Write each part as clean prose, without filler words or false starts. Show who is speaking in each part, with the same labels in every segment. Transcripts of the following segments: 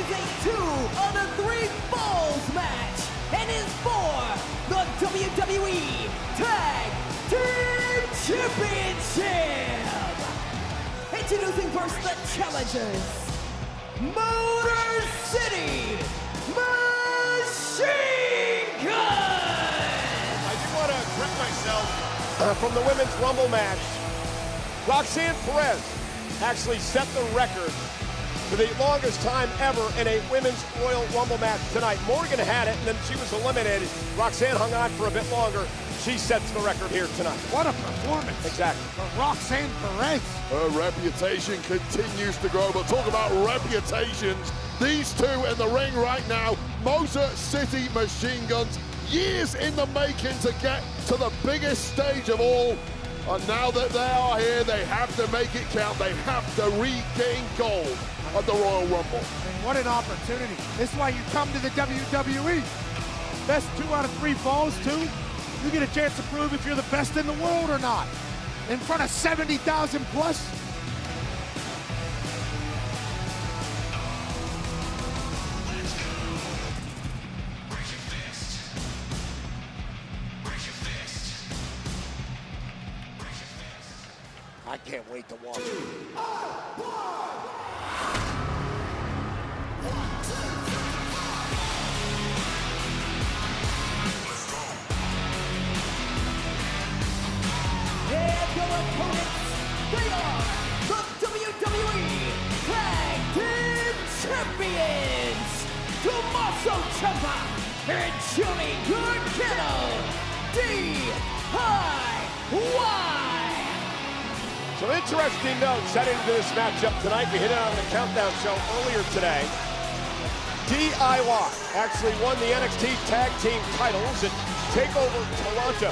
Speaker 1: is a 2-on-3 falls match and is for the WWE Tag Team Championship. Introducing first the challengers, Motor City Machine Guns.
Speaker 2: I do want to correct myself from the Women's Rumble match. Roxanne Perez actually set the record for the longest time ever in a Women's Royal Rumble match tonight. Morgan had it, and then she was eliminated. Roxanne hung on for a bit longer. She sets the record here tonight.
Speaker 3: What a performance.
Speaker 2: Exactly.
Speaker 3: For Roxanne Perez.
Speaker 4: Her reputation continues to grow, but talk about reputations. These two in the ring right now, Motor City Machine Guns, years in the making to get to the biggest stage of all. And now that they are here, they have to make it count. They have to regain gold at the Royal Rumble.
Speaker 3: And what an opportunity. This is why you come to the WWE. Best 2 out of 3 falls, too. You get a chance to prove if you're the best in the world or not. In front of 70,000 plus. I can't wait to watch it.
Speaker 1: And your opponents, they are the WWE Tag Team Champions, Tommaso Ciampa and Johnny Gargano, DIY.
Speaker 2: Some interesting notes heading into this matchup tonight. We hit it on the Countdown show earlier today. DIY actually won the NXT Tag Team titles at TakeOver Toronto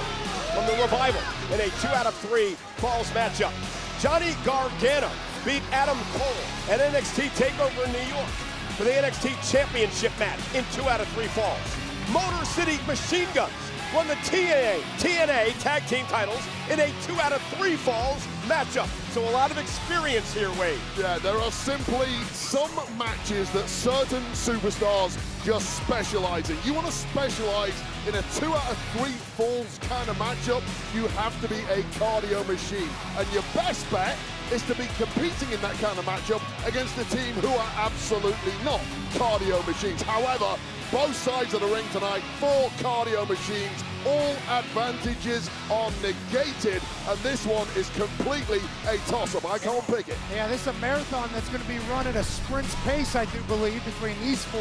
Speaker 2: from the Revival in a 2 out of 3 falls matchup. Johnny Gargano beat Adam Cole at NXT TakeOver in New York for the NXT Championship match in 2 out of 3 falls. Motor City Machine Guns won the TNA Tag Team titles in a 2 out of 3 falls matchup. So a lot of experience here, Wade.
Speaker 4: Yeah, there are simply some matches that certain superstars just specialize in. You want to specialize in a 2 out of 3 falls kind of matchup, you have to be a cardio machine. And your best bet is to be competing in that kind of matchup against a team who are absolutely not cardio machines. However, both sides of the ring tonight, 4 cardio machines, all advantages are negated, and this one is completely a toss-up. I can't pick it.
Speaker 3: Yeah, this is a marathon that's going to be run at a sprint's pace, I do believe, between these 4.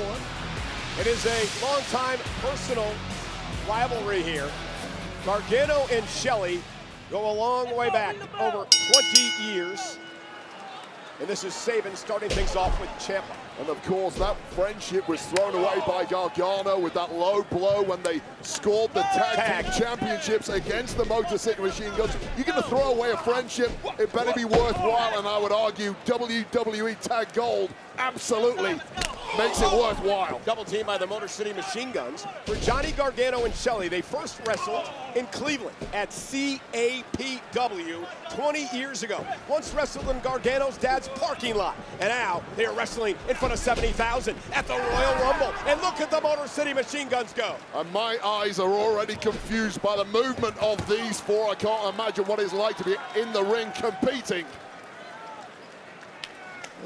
Speaker 2: It is a long-time personal rivalry here. Gargano and Shelley go a long way back, over 20 years. And this is Sabin starting things off with Ciampa.
Speaker 4: And of course, that friendship was thrown away by Gargano with that low blow when they scored the tag team championships against the Motor City Machine Guns. You're going to throw away a friendship, it better be worthwhile, and I would argue WWE Tag Gold absolutely makes it worthwhile.
Speaker 2: Double team by the Motor City Machine Guns. For Johnny Gargano and Shelley, they first wrestled in Cleveland at CAPW 20 years ago. Once wrestled in Gargano's dad's parking lot. And now they are wrestling in front of 70,000 at the Royal Rumble. And look at the Motor City Machine Guns go.
Speaker 4: And my eyes are already confused by the movement of these 4. I can't imagine what it's like to be in the ring competing.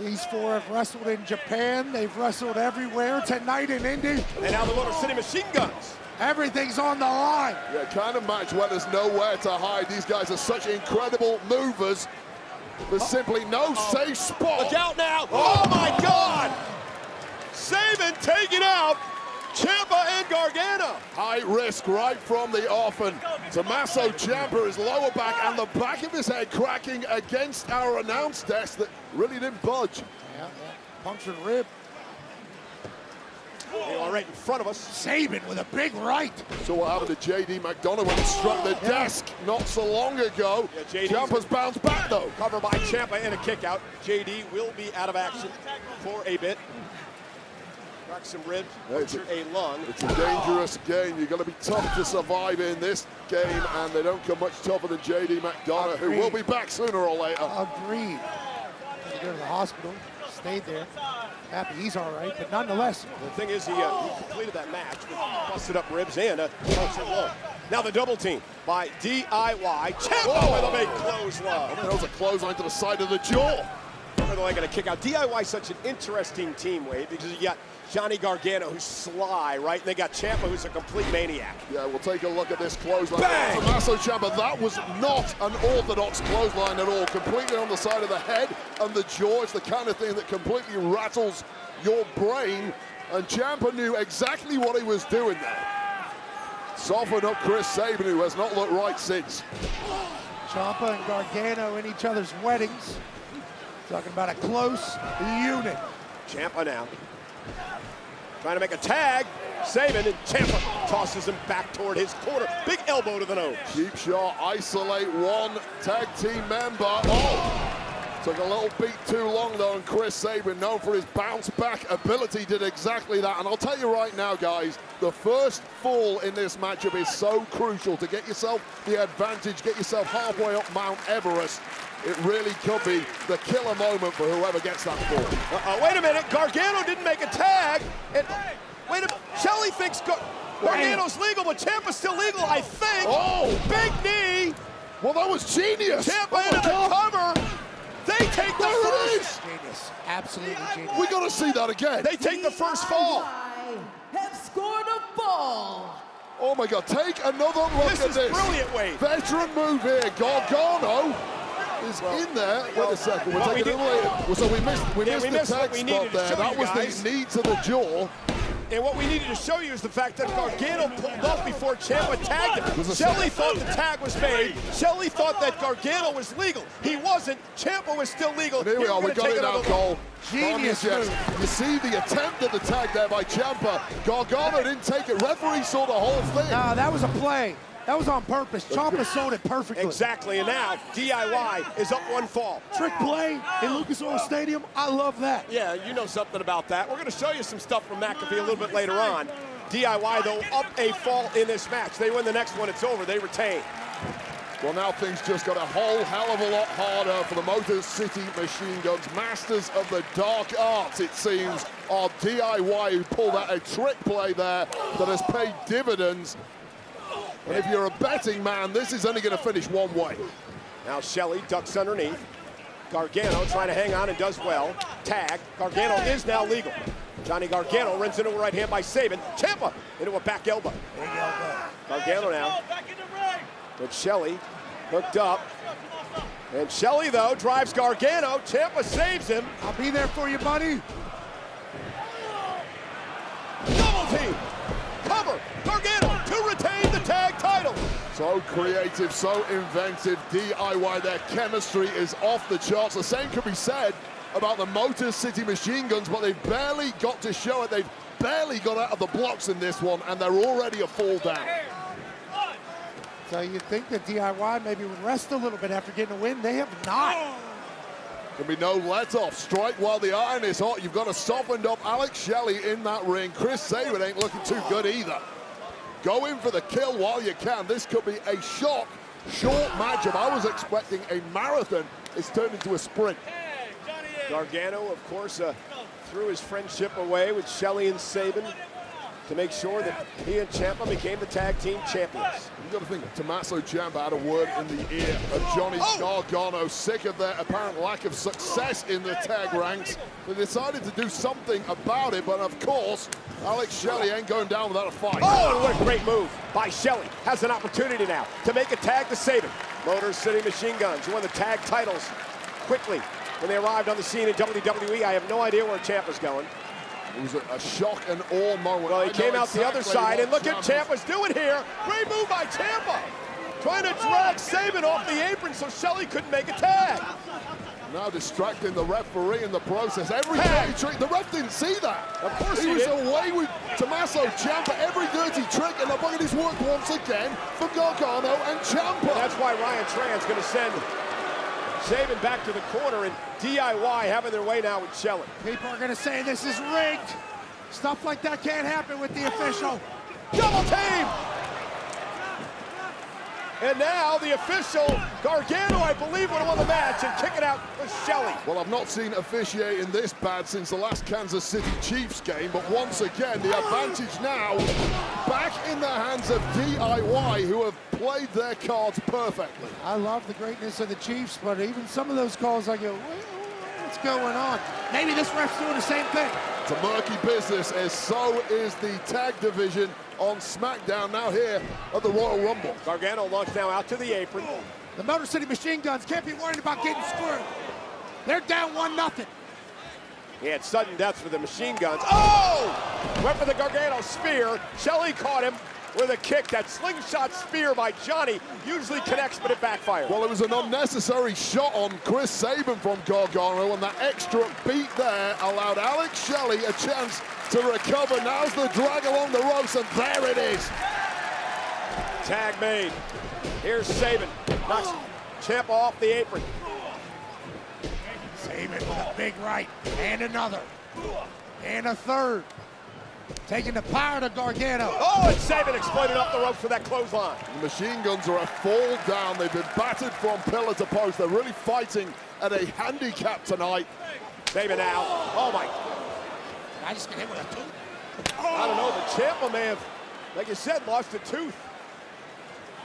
Speaker 3: These 4 have wrestled in Japan. They've wrestled everywhere tonight in Indy.
Speaker 2: And now the Motor City Machine Guns.
Speaker 3: Everything's on the line.
Speaker 4: Yeah, kind of match where there's nowhere to hide. These guys are such incredible movers. There's simply no safe spot.
Speaker 2: Look out now. Oh my God. Sabin taking out Ciampa and Gargano.
Speaker 4: High risk right from the off, and Tommaso Ciampa, his lower back and the back of his head cracking against our announce desk that really didn't budge.
Speaker 3: Yeah. Punctured rib.
Speaker 2: They are right in front of us.
Speaker 3: Sabin with a big right.
Speaker 4: So what happened to JD McDonough when he struck the desk not so long ago?
Speaker 2: Yeah,
Speaker 4: Ciampa's bounced back though.
Speaker 2: Cover by Ciampa and a kick out. JD will be out of action for a bit. Cracked some ribs, punctured a lung.
Speaker 4: It's a dangerous game. You've got to be tough to survive in this game, and they don't come much tougher than JD McDonough, who will be back sooner or later.
Speaker 3: Agreed. Go to the hospital. stayed there. Happy he's all right, but nonetheless.
Speaker 2: The thing is, he completed that match with busted up ribs and a punch and one. Now the double team by DIY. Ciampa with a big clothesline.
Speaker 4: That was a clothesline to the side of the jaw.
Speaker 2: They're going to kick out. DIY is such an interesting team, Wade, because you got Johnny Gargano, who's sly, right? And they got Ciampa, who's a complete maniac.
Speaker 4: Yeah, we'll take a look at this clothesline.
Speaker 2: Bang!
Speaker 4: Tommaso Ciampa, that was not an orthodox clothesline at all. Completely on the side of the head and the jaw. It's the kind of thing that completely rattles your brain. And Ciampa knew exactly what he was doing there. Softened up Chris Sabin, who has not looked right since.
Speaker 3: Ciampa and Gargano in each other's weddings. Talking about a close unit.
Speaker 2: Ciampa now trying to make a tag. Sabin, and Ciampa tosses him back toward his corner. Big elbow to the nose.
Speaker 4: Cheap shot, isolate one tag team member. Oh! Took a little beat too long though, and Chris Sabin, known for his bounce back ability, did exactly that. And I'll tell you right now, guys, the first fall in this matchup is so crucial to get yourself the advantage, get yourself halfway up Mount Everest. It really could be the killer moment for whoever gets that fall.
Speaker 2: Wait a minute, Gargano didn't make a tag. And, wait a minute, Shelley thinks Gargano's legal, but Ciampa's still legal, I think.
Speaker 4: Oh!
Speaker 2: Big knee.
Speaker 4: Well, that was genius.
Speaker 2: Ciampa into the cover. They take the
Speaker 4: There it
Speaker 2: first.
Speaker 3: Genius. Absolutely genius.
Speaker 4: We got to see that again.
Speaker 2: They take the first fall.
Speaker 1: Have scored a fall.
Speaker 4: Oh my God, take another look
Speaker 2: This
Speaker 4: at
Speaker 2: is
Speaker 4: this.
Speaker 2: brilliant, Wade.
Speaker 4: Veteran move here. Gargano is in there. Wait a second, we're
Speaker 2: well,
Speaker 4: taking it later. Well, so we missed the
Speaker 2: what
Speaker 4: tag
Speaker 2: we needed
Speaker 4: spot
Speaker 2: to
Speaker 4: there.
Speaker 2: show
Speaker 4: That
Speaker 2: you
Speaker 4: was
Speaker 2: guys.
Speaker 4: the knee to the jaw.
Speaker 2: And what we needed to show you is the fact that Gargano pulled up before Ciampa tagged him. Shelley thought the tag was made. Shelley thought that Gargano was legal. He wasn't. Ciampa was still legal.
Speaker 4: And here we are, we got it now, Cole.
Speaker 3: Genius move.
Speaker 4: You see the attempt at the tag there by Ciampa. Gargano didn't take it. Referee saw the whole thing.
Speaker 3: Nah, that was a play. That was on purpose. Ciampa sold it perfectly.
Speaker 2: Exactly, and now DIY is up one fall.
Speaker 3: Trick play in Lucas Oil Stadium. I love that.
Speaker 2: Yeah, you know something about that. We're going to show you some stuff from McAfee a little bit later on. DIY, though, up a fall in this match. They win the next one, it's over. They retain.
Speaker 4: Well, now things just got a whole hell of a lot harder for the Motor City Machine Guns. Masters of the dark arts, it seems, are DIY, who pulled out a trick play there that has paid dividends. And if you're a betting man, this is only going to finish one way.
Speaker 2: Now Shelley ducks underneath. Gargano trying to hang on and does well. Tag. Gargano is now legal. Johnny Gargano runs into a right hand by Sabin. Ciampa into a back elbow.
Speaker 3: Big elbow.
Speaker 2: Gargano now. But Shelley hooked up. And Shelley, though, drives Gargano. Ciampa saves him.
Speaker 3: I'll be there for you, buddy.
Speaker 2: Double team. Cover. Gargano to retain the tag title.
Speaker 4: So creative, so inventive. DIY, their chemistry is off the charts. The same could be said about the Motor City Machine Guns, but they've barely got to show it. They've barely got out of the blocks in this one, and they're already a fall down.
Speaker 3: So you think that DIY maybe would rest a little bit after getting a win? They have not.
Speaker 4: There'll be no let-off. Strike while the iron is hot. You've got a softened up Alex Shelley in that ring. Chris Sabin ain't looking too good either. Go in for the kill while you can. This could be a short matchup. I was expecting a marathon. It's turned into a sprint.
Speaker 2: Gargano, of course, threw his friendship away with Shelley and Sabin to make sure that he and Ciampa became the tag team champions.
Speaker 4: You've got to think, Tommaso Ciampa had a word in the ear of Johnny Gargano, sick of their apparent lack of success in the tag ranks. They decided to do something about it, but of course, Alex Shelley ain't going down without a fight.
Speaker 2: Oh, what a great move by Shelley. Has an opportunity now to make a tag to Sabin. Motor City Machine Guns won the tag titles quickly when they arrived on the scene in WWE. I have no idea where Ciampa's going.
Speaker 4: It was a shock and awe moment.
Speaker 2: Well, he came out the other side, and look at
Speaker 4: Ciampa's
Speaker 2: Ciampa's doing here. Great move by Ciampa. Trying to drag Sabin off the apron so Shelley couldn't make a tag.
Speaker 4: Now distracting the referee in the process. Every dirty trick, the ref didn't see that.
Speaker 2: Of course
Speaker 4: he
Speaker 2: he
Speaker 4: was
Speaker 2: did.
Speaker 4: away with Tommaso Ciampa. Every dirty trick, and the bucket is worked once again for Gargano and Ciampa.
Speaker 2: And that's why Ryan Tran's going to send Sabin back to the corner, and DIY having their way now with Shelley.
Speaker 3: People are going to say this is rigged. Stuff like that can't happen with the official.
Speaker 2: Double team! And now the official, Gargano, I believe, would have won the match and kick it out to Shelley.
Speaker 4: Well, I've not seen officiating this bad since the last Kansas City Chiefs game, but once again, the advantage now back in the hands of DIY, who have played their cards perfectly.
Speaker 3: I love the greatness of the Chiefs, but even some of those calls, I go, what's going on? Maybe this ref's doing the same thing.
Speaker 4: It's a murky business, as so is the tag division on SmackDown now here at the Royal Rumble.
Speaker 2: Gargano launched now out to the apron.
Speaker 3: The Motor City Machine Guns can't be worried about getting screwed. They're down 1-0.
Speaker 2: He had sudden deaths with the machine guns. Oh! Went for the Gargano spear. Shelley caught him with a kick. That slingshot spear by Johnny usually connects, but it backfired.
Speaker 4: Well, it was an unnecessary shot on Chris Sabin from Gargano, and that extra beat there allowed Alex Shelley a chance to recover. Now's the drag along the ropes, and there it is.
Speaker 2: Tag made. Here's Sabin. Knocks Ciampa off the apron.
Speaker 3: Sabin with a big right, and another, and a third. Taking the power to Gargano.
Speaker 2: Oh, and Sabin exploited up the ropes with that clothesline.
Speaker 4: The Machine Guns are a fall down. They've been battered from pillar to post. They're really fighting at a handicap tonight.
Speaker 2: Sabin now. Oh, my.
Speaker 3: I just get hit with a tooth.
Speaker 2: I don't know, but Ciampa may have, like you said, lost a tooth.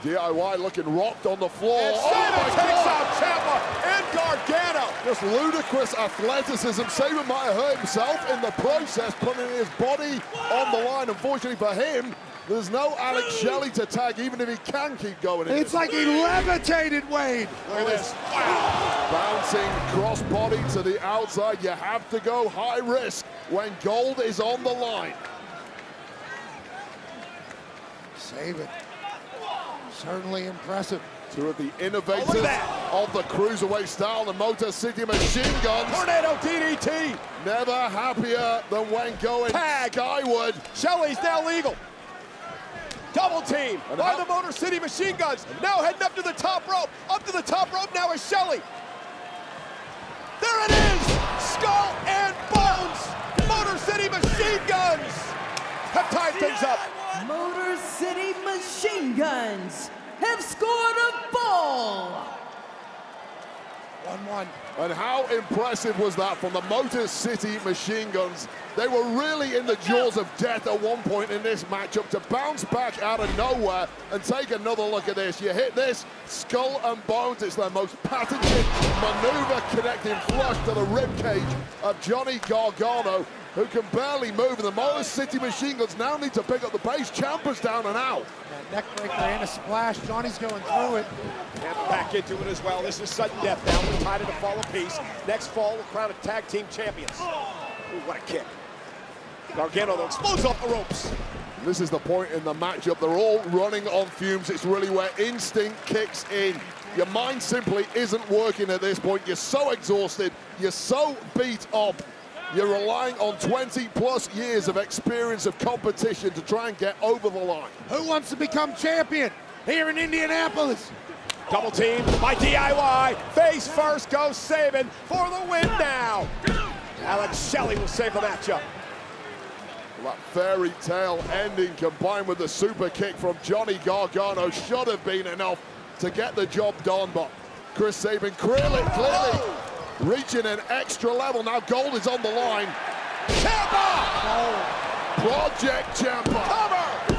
Speaker 4: DIY looking rocked on the floor.
Speaker 2: And Sabin takes out Ciampa and Gargano.
Speaker 4: Just ludicrous athleticism. Sabin might have hurt himself in the process, putting his body on the line. Unfortunately for him, there's no Alex Shelley to tag, even if he can keep going.
Speaker 3: It's like he levitated, Wade.
Speaker 2: Look at this. Wow.
Speaker 4: Bouncing crossbody to the outside. You have to go high risk when gold is on the line.
Speaker 3: Sabin. Certainly impressive.
Speaker 4: Two of the innovators of the cruiserweight style, the Motor City Machine Guns.
Speaker 2: Tornado DDT.
Speaker 4: Never happier than when going skyward.
Speaker 2: Shelley's now legal. Double team by the Motor City Machine Guns. Now heading up to the top rope. Up to the top rope now is Shelley. There it is. Skull and bones. Motor City Machine Guns have tied things up.
Speaker 1: Motor City Machine Guns have scored a ball.
Speaker 3: 1-1.
Speaker 4: And how impressive was that from the Motor City Machine Guns? They were really in the jaws of death at one point in this matchup. To bounce back out of nowhere and take another look at this. You hit this, skull and bones. It's their most patented maneuver, connecting flush to the ribcage of Johnny Gargano, who can barely move. And the Motor City Machine Guns now need to pick up the pace. Ciampa's down and out.
Speaker 3: Neck breaker and a splash. Johnny's going through it.
Speaker 2: And back into it as well. This is sudden death now. We're tied in a fall apiece. Next fall, we'll crown a tag team champions. Ooh, what a kick. Gargano, though, explodes off the ropes.
Speaker 4: This is the point in the matchup. They're all running on fumes. It's really where instinct kicks in. Your mind simply isn't working at this point. You're so exhausted. You're so beat up. You're relying on 20-plus years of experience of competition to try and get over the line.
Speaker 3: Who wants to become champion here in Indianapolis?
Speaker 2: Double team by DIY. Face first goes Sabin for the win now. Alex Shelley will save the matchup.
Speaker 4: That fairy tale ending combined with the super kick from Johnny Gargano should have been enough to get the job done, but Chris Sabin clearly reaching an extra level. Now gold is on the line.
Speaker 2: Ciampa!
Speaker 4: Project Ciampa.
Speaker 2: Cover!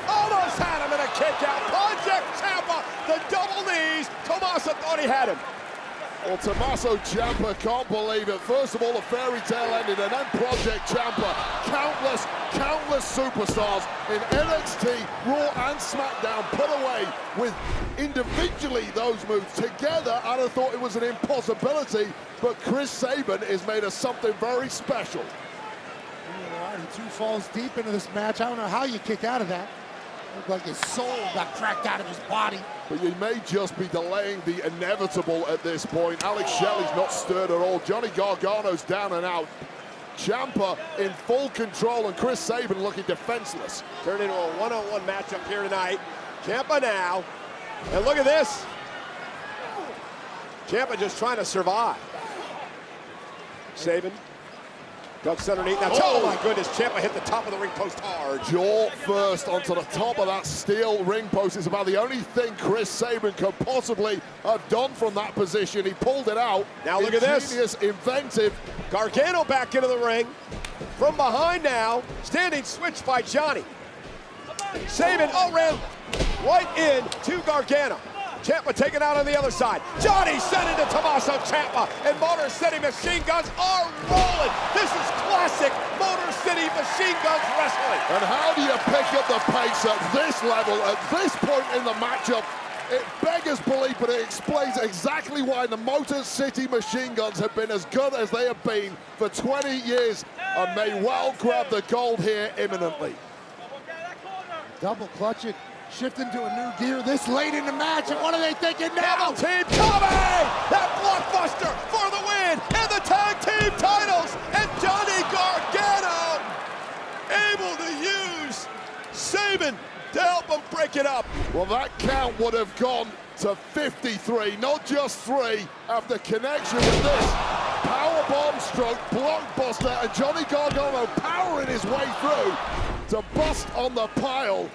Speaker 2: Almost had him in a kick out. Project Ciampa, the double knees. Tommaso thought he had him.
Speaker 4: Well, Tommaso Ciampa can't believe it. First of all, the fairy tale ended, and then Project Ciampa. Countless superstars in NXT, Raw, and SmackDown put away with individually those moves. Together, I'd have thought it was an impossibility, but Chris Sabin is made of something very special.
Speaker 3: Two falls deep into this match. I don't know how you kick out of that. Looked like his soul got cracked out of his body.
Speaker 4: But you may just be delaying the inevitable at this point. Alex Shelley's not stirred at all. Johnny Gargano's down and out. Ciampa in full control, and Chris Sabin looking defenseless.
Speaker 2: Turned into a one-on-one matchup here tonight. Ciampa now. And look at this. Ciampa just trying to survive. Sabin Ducks underneath. Now, oh my goodness, Ciampa hit the top of the ring post hard.
Speaker 4: Jaw first onto the top of that steel ring post. It's about the only thing Chris Sabin could possibly have done from that position. He pulled it out.
Speaker 2: Now look at this.
Speaker 4: Ingenious, inventive.
Speaker 2: Gargano back into the ring. From behind now, standing switch by Johnny. Sabin ran right in to Gargano. Ciampa taken out on the other side. Johnny sent into Tommaso Ciampa, and Motor City Machine Guns are rolling. This is classic Motor City Machine Guns wrestling.
Speaker 4: And how do you pick up the pace at this level, at this point in the matchup? It beggars belief, but it explains exactly why the Motor City Machine Guns have been as good as they have been for 20 years and may well grab the gold here imminently.
Speaker 3: Double clutch it, shifting to a new gear this late in the match, and what are they thinking now?
Speaker 2: Double team coming! That blockbuster for the win and the tag team titles, and Johnny Gargano able to use Sabin to help him break it up.
Speaker 4: Well, that count would have gone to 53, not just 3, after connection with this powerbomb stroke blockbuster, and Johnny Gargano powering his way through to bust on the pile,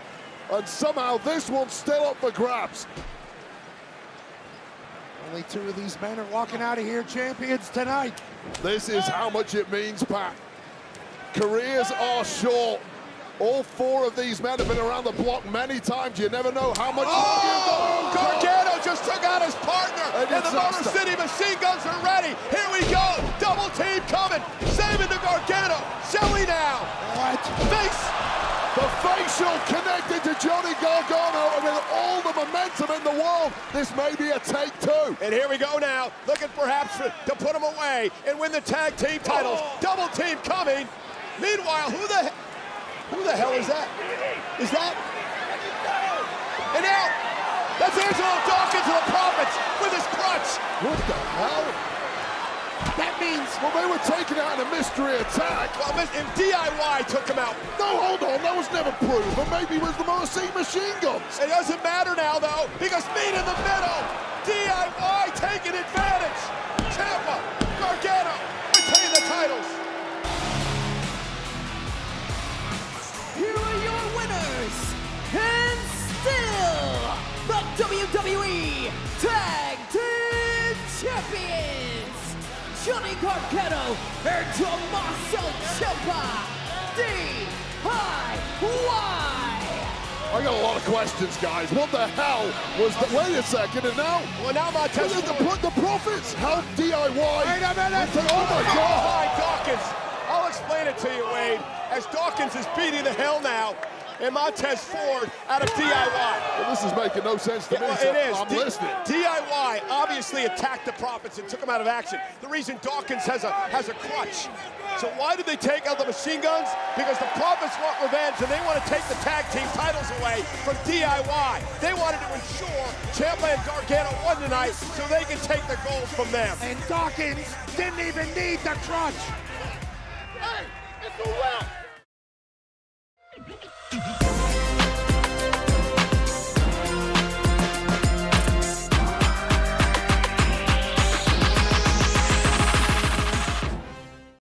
Speaker 4: and somehow this one's still up for grabs.
Speaker 3: Only 2 of these men are walking out of here champions tonight.
Speaker 4: This is how much it means, Pat. Careers are short. All 4 of these men have been around the block many times. You never know how much
Speaker 2: longer. Gargano just took out his partner, and the Motor City Machine Guns are ready. Here we go. Double team coming. Sabin to Gargano. Shelly now.
Speaker 3: What?
Speaker 2: Face.
Speaker 4: The facial connected to Johnny Gargano, and with all the momentum in the world, this may be a take 2.
Speaker 2: And here we go now, looking perhaps to put him away and win the tag team titles. Double team coming. Meanwhile, who the hell is that? Is that? And now, that's Angelo Dawkins of the Profits with his crutch.
Speaker 4: What the hell?
Speaker 3: That means...
Speaker 4: Well, they were taken out in a mystery attack.
Speaker 2: Well, and DIY took him out.
Speaker 4: No, hold on, that was never proven. Maybe it was the Motor City Machine Guns.
Speaker 2: It doesn't matter now, though, because meet in the middle. DIY taking advantage. Ciampa, Gargano, retain the titles.
Speaker 1: Here are your winners, and still the WWE Tag Team Champions, Johnny Gargano and Tommaso Ciampa, DIY.
Speaker 4: I got a lot of questions, guys. What the hell was the... Wait a second, and now...
Speaker 2: Well, now Montez...
Speaker 4: The Profits help DIY...
Speaker 3: Wait a minute!
Speaker 4: Oh, my God!
Speaker 2: Behind Dawkins. I'll explain it to you, Wade, as Dawkins is beating the hell now, and Montez Ford out of DIY.
Speaker 4: Well, this is making no sense to me,
Speaker 2: well,
Speaker 4: so
Speaker 2: it is.
Speaker 4: I'm listening.
Speaker 2: DIY obviously attacked the Profits and took them out of action. The reason Dawkins has a crutch. So why did they take out the Machine Guns? Because the Profits want revenge, and they want to take the tag team titles away from DIY. They wanted to ensure Ciampa and Gargano won tonight so they can take the gold from them.
Speaker 3: And Dawkins didn't even need the crutch.
Speaker 4: Hey, it's a wrap.